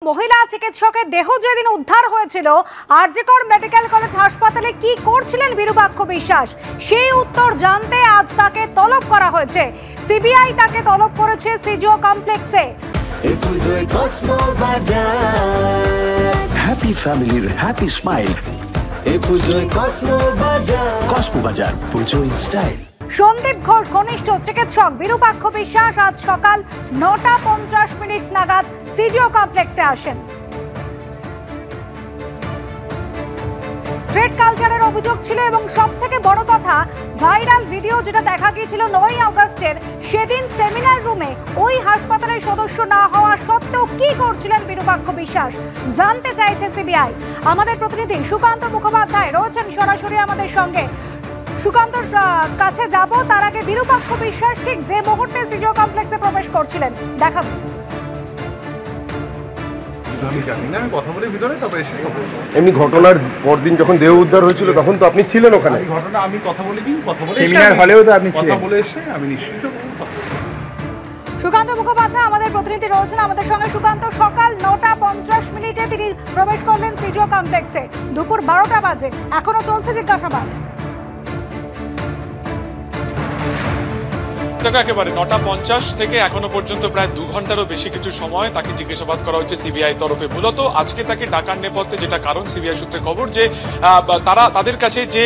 মহিলা চিকিৎসকের দেহ যেদিন উদ্ধার হয়েছিল আরজিকর মেডিকেল কলেজ হাসপাতালে কি করছিলেন বিরূপাক্ষ বিশ্বাস, সেই উত্তর জানতে আজ তাকে তলব করা হয়েছে। সিবিআই তাকে তলব করেছে সিজিও কমপ্লেক্সে। হ্যাপি ফ্যামিলির হ্যাপি স্মাইল। কসমো বাজার, পুজোর স্টাইল। সন্দীপ ঘোষ ঘনিষ্ঠ চিকিৎসক বিরূপাক্ষ বিশ্বাস আজ সকাল 9:50 নাগাদ সিজিও কমপ্লেক্সে আসেন। থ্রেড কালচারের অভিযোগ ছিল এবং সব থেকে বড় কথা ভাইরাল ভিডিও যেটা দেখা গিয়েছিল 9 আগস্টের, সেদিন সেমিনার রুমে ওই হাসপাতালের সদস্য না হওয়া সত্ত্বেও কি করছিলেন বিরূপাক্ষ বিশ্বাস জানতে চাইছে সিবিআই। আমাদের প্রতিনিধি সুকান্ত মুখোপাধ্যায় রয়েছেন সরাসরি আমাদের সঙ্গে। সুকান্তর কাছে যাব, তার আগে বিরূপাক্ষ বিশ্বাস ঠিক যে মুহূর্তে সিজিও কমপ্লেক্সে প্রবেশ করছিলেন দেখাবো। আমি জানি না, কথা বলে ভিতরে তবে এসে এমনি ঘটনার পরদিন যখন দেহ উদ্ধার হয়েছিল তখন তো আপনি ছিলেন ওখানে। ঘটনা আমি কথা বলে সেমিনার হলেও তো আপনি কথা বলে এসে আমি নিশ্চিত। সুকান্ত মুখোপাধ্যায় আমাদের প্রতিনিধি রয়েছেন আমাদের সঙ্গে। সুকান্ত, সকাল 9:50 তিনি প্রবেশ করলেন সিজিও কমপ্লেক্সে, দুপুর 12টা বাজে, এখনো চলছে জিজ্ঞাসাবাদ। একেবারে 9:50 থেকে এখনো পর্যন্ত প্রায় 2 ঘন্টারও বেশি কিছু সময় তাকে জিজ্ঞাসাবাদ করা হচ্ছে সিবিআই তরফে। মূলত আজকে তাকে ডাকার নেপথ্যে যেটা কারণ, সিবিআই সূত্রে খবর যে তাদের কাছে যে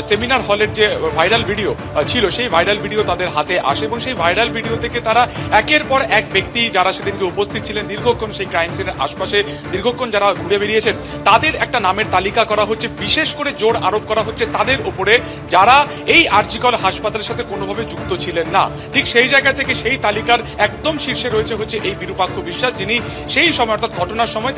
সেমিনার হলের যে ভাইরাল ভিডিও ছিল, সেই ভাইরাল ভিডিও তাদের হাতে আসে এবং সেই ভাইরাল ভিডিও থেকে তারা একের পর এক ব্যক্তি যারা সেদিনকে উপস্থিত ছিলেন, দীর্ঘক্ষণ সেই ক্রাইম সিনের আশপাশে দীর্ঘক্ষণ যারা ঘুরে বেরিয়েছেন, তাদের একটা নামের তালিকা করা হচ্ছে। বিশেষ করে জোর আরোপ করা হচ্ছে তাদের উপরে যারা এই আরজিকর হাসপাতালের সাথে কোনোভাবে যুক্ত ছিলেন না। ঠিক সেই জায়গা থেকে সেই তালিকার একদম শীর্ষে রয়েছে হচ্ছে এই বিরূপাক্ষ বিশ্বাস, যিনি সেই সময় অর্থাৎ ঘটনার সময়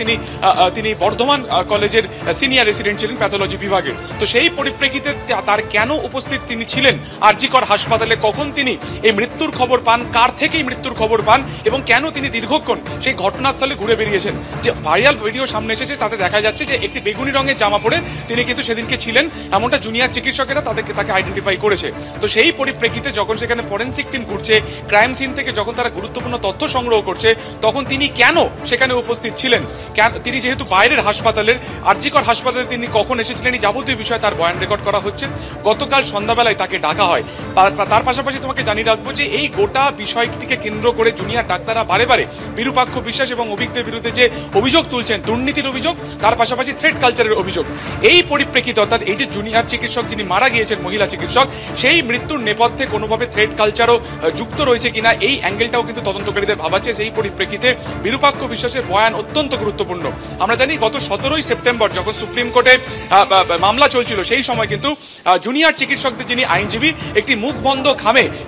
তিনি বর্ধমান কলেজের সিনিয়র রেসিডেন্ট ছিলেন প্যাথোলজি বিভাগে। তো সেই পরিপ্রেক্ষিতে তার কেন উপস্থিত তিনি ছিলেন আরজিকর হাসপাতালে, কখন তিনি এই মৃত্যুর খবর পান, কার থেকেই মৃত্যুর খবর পান এবং কেন তিনি দীর্ঘক্ষণ সেই ঘটনাস্থলে ঘুরে বেরিয়েছেন। যে ভাইরাল ভিডিও সামনে এসেছে তাতে দেখা যাচ্ছে যে একটি বেগুনি রঙের জামা পরে তিনি কিন্তু সেদিনকে ছিলেন, এমনটা জুনিয়র চিকিৎসকেরা তাকে আইডেন্টিফাই করেছে। তো সেই পরিপ্রেক্ষিতে যখন সেখানে ফরেনসিক টিম ঘুরছে, ক্রাইম সিন থেকে যখন তারা গুরুত্বপূর্ণ তথ্য সংগ্রহ করছে, তখন তিনি কেন সেখানে উপস্থিত ছিলেন, তিনি যেহেতু বাইরের হাসপাতালের আরজিকর হাসপাতালে তিনি কখন এসেছিলেন, এই যাবতীয় বিষয়ে তার বয়ান রেকর্ড করা হচ্ছে। গতকাল সন্ধ্যাবেলায় তাকে ডাকা হয়। তার পাশাপাশি তোমাকে জানিয়ে রাখবো যে এই গোটা বিষয়টিকে কেন্দ্র করে জুনিয়র ডাক্তাররা বারে বারে বিরূপাক্ষ বিশ্বাস এবং অভিজ্ঞদের বিরুদ্ধে যে অভিযোগ তুলছেন, দুর্নীতির অভিযোগ, তার পাশাপাশি থ্রেড কালচারের অভিযোগ, এই পরিপ্রেক্ষিতে অর্থাৎ এই যে জুনিয়র চিকিৎসক যিনি মারা গিয়েছেন, মহিলা চিকিৎসক, সেই মৃত্যুর নেপথ্যে কোনোভাবে থ্রেড কালচারও যুক্ত রয়েছে কিনা, এই অ্যাঙ্গেলটাও কিন্তু তদন্তকারীদের ভাবাচ্ছে। সেই পরিপ্রেক্ষিতে বিরূপাক্ষ বিশ্বাসের বয়ান অত্যন্ত গুরুত্বপূর্ণ। আমরা জানি গত 17 সেপ্টেম্বর যখন সুপ্রিম কোর্টে মামলা চলছিল, সেই সময় কিন্তু জুনিয়র চিকিৎসকদের যিনি আইনজীবী একটি মুখ বন্ধ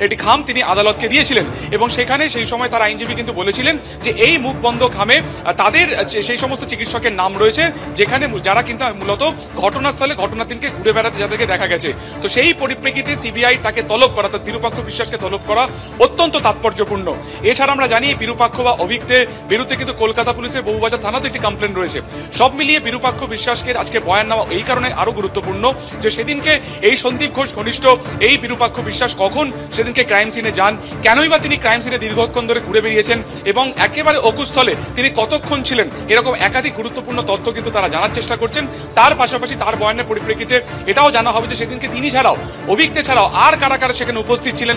একটি খাম তিনি আদালতকে দিয়েছিলেন এবং সেখানে সেই সময় তার আইনজীবী কিন্তু বলেছিলেন যে এই মুখ বন্ধ খামে তাদের সেই সমস্ত চিকিৎসকের নাম রয়েছে যেখানে যারা কিন্তু মূলত ঘটনাস্থলে ঘটনার দিনকে ঘুরে বেড়াতে যাদেরকে দেখা গেছে। তো সেই পরিপ্রেক্ষিতে সিবিআই তাকে তলব করা, অর্থাৎ বিরূপাক্ষ বিশ্বাসকে তলব করা অত্যন্ত তাৎপর্যপূর্ণ। এছাড়া আমরা জানি বিরূপাক্ষ বা অভিজ্ঞদের বিরুদ্ধে কিন্তু কলকাতা পুলিশের বহুবাজার থানাতে একটি কমপ্লেন রয়েছে। সব মিলিয়ে বিরূপাক্ষ বিশ্বাসকে আজকে বয়ান নেওয়া এই কারণে আরো গুরুত্বপূর্ণ যে সেদিনকে এই সন্দীপ ঘোষ ঘনিষ্ঠ এই বিরূপাক্ষ বিশ্বাস কখন সেদিনকে ক্রাইম সিনে যান, কেনই বা তিনি ক্রাইম সিনে দীর্ঘক্ষণ ধরে ঘুরে বেরিয়েছেন এবং একেবারে অকুস্থলে তিনি কতক্ষণ ছিলেন, এরকম একাধিক গুরুত্বপূর্ণ তথ্য কিন্তু তারা জানার চেষ্টা করছেন। তার পাশাপাশি তার বয়ানের পরিপ্রেক্ষিতে এটাও জানা হবে যে সেদিনকে তিনি ছাড়াও অভিজ্ঞদের ছাড়াও আর কারা কারা সেখানে উপস্থিত ছিলেন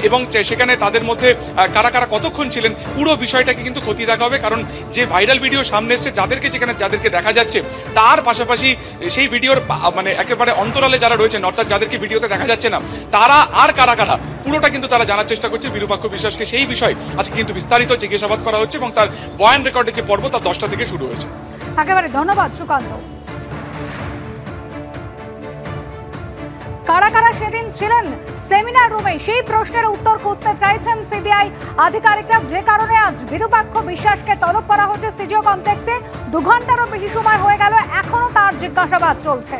এবং সেখানে তাদের মধ্যে কারা কারা কতক্ষণ ছিলেন, পুরো বিষয়টাকে কিন্তু খতিয়ে দেখা হবে। কারণ যে ভাইরাল ভিডিও সামনে এসছে, যাদেরকে দেখা যাচ্ছে, তার পাশাপাশি সেই ভিডিওর মানে একেবারে অন্তরালে যারা রয়েছেন, অর্থাৎ যাদেরকে ভিডিওতে দেখা যাচ্ছে না, তারা আর কারা কারা, পুরোটা কিন্তু তারা জানার চেষ্টা করছে বিরূপাক্ষ বিশ্বাসকে। সেই বিষয় আজকে কিন্তু বিস্তারিত জিজ্ঞাসাবাদ করা হচ্ছে এবং তার বয়ান রেকর্ডের যে পর্ব তার 10টা থেকে শুরু হয়েছে। একেবারে ধন্যবাদ সুকান্ত। কারা কারা সেদিন ছিলেন সেমিনার রুমে, সেই প্রশ্নের উত্তর খুঁজতে চাইছেন সিবিআই আধিকারিকরা, যে কারণে আজ বিরূপাক্ষ বিশ্বাসকে তলব করা হচ্ছে সিজিও কমপ্লেক্সে। 2 ঘন্টারও বেশি সময় হয়ে গেল, এখনো তার জিজ্ঞাসাবাদ চলছে।